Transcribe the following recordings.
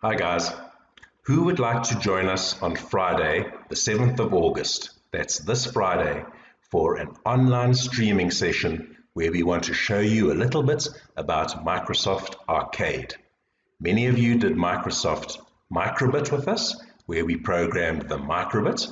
Hi guys, who would like to join us on Friday, the 7th of August, that's this Friday, for an online streaming session where we want to show you a little bit about Microsoft Arcade. Many of you did Microsoft Microbit with us, where we programmed the microbit,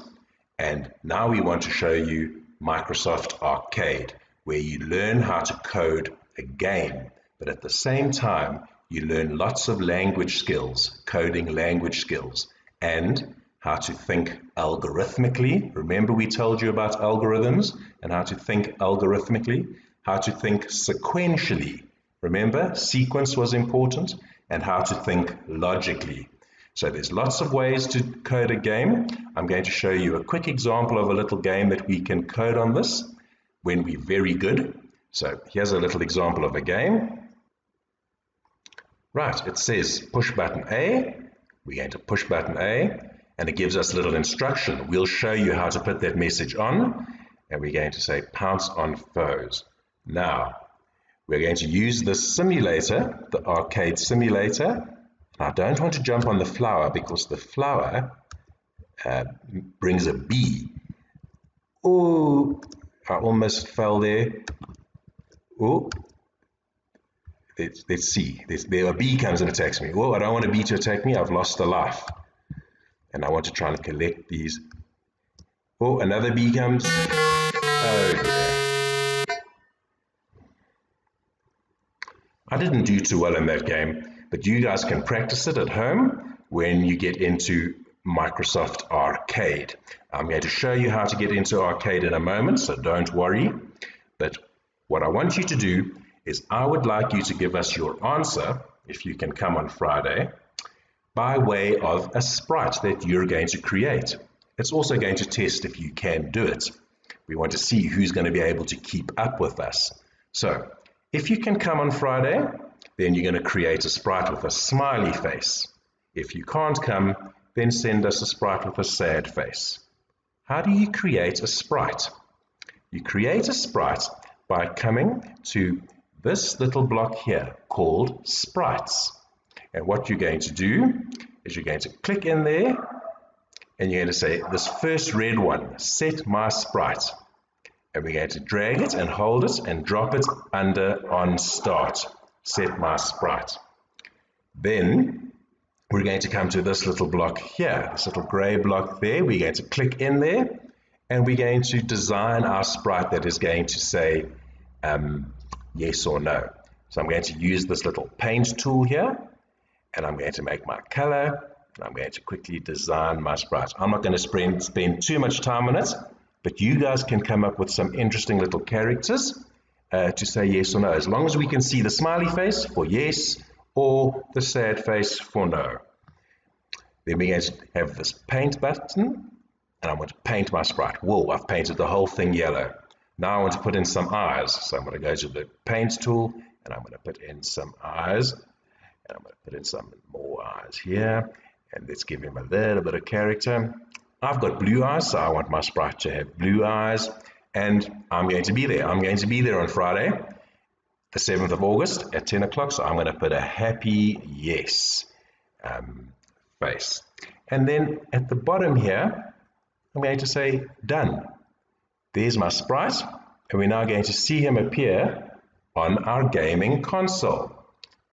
and now we want to show you Microsoft Arcade, where you learn how to code a game, but at the same time, you learn lots of language skills, coding language skills, and how to think algorithmically. Remember we told you about algorithms and how to think algorithmically, how to think sequentially. Remember, sequence was important, and how to think logically. So there's lots of ways to code a game. I'm going to show you a quick example of a little game that we can code on this when we're very good. So here's a little example of a game. Right, it says push button A. We're going to push button A, and it gives us a little instruction. We'll show you how to put that message on, and we're going to say pounce on foes. Now, we're going to use the simulator, the arcade simulator. I don't want to jump on the flower because the flower brings a bee. Oh, I almost fell there. Oh. Let's see. There a bee comes and attacks me. Oh, I don't want a bee to attack me. I've lost a life. And I want to try and collect these. Oh, another bee comes. Oh dear. I didn't do too well in that game, but you guys can practice it at home when you get into Microsoft Arcade. I'm going to show you how to get into Arcade in a moment, so don't worry. But what I want you to do is I would like you to give us your answer, if you can come on Friday, by way of a sprite that you're going to create. It's also going to test if you can do it. We want to see who's going to be able to keep up with us. So, if you can come on Friday, then you're going to create a sprite with a smiley face. If you can't come, then send us a sprite with a sad face. How do you create a sprite? You create a sprite by coming to this little block here called sprites. And what you're going to do is you're going to click in there and you're going to say this first red one, set my sprite. And we're going to drag it and hold it and drop it under on start, set my sprite. Then we're going to come to this little block here, this little gray block there. We're going to click in there and we're going to design our sprite that is going to say yes or no. So I'm going to use this little paint tool here, and I'm going to make my color, and I'm going to quickly design my sprite. I'm not going to spend too much time on it, but you guys can come up with some interesting little characters to say yes or no, as long as we can see the smiley face for yes, or the sad face for no. Then we're going to have this paint button, and I'm going to paint my sprite. Whoa, I've painted the whole thing yellow. Now I want to put in some eyes, so I'm going to go to the paint tool and I'm going to put in some eyes, and I'm going to put in some more eyes here, and let's give him a little bit of character. I've got blue eyes, so I want my sprite to have blue eyes, and I'm going to be there. I'm going to be there on Friday, the 7th of August at 10 o'clock, so I'm going to put a happy yes face. And then at the bottom here, I'm going to say done. There's my sprite, and we're now going to see him appear on our gaming console.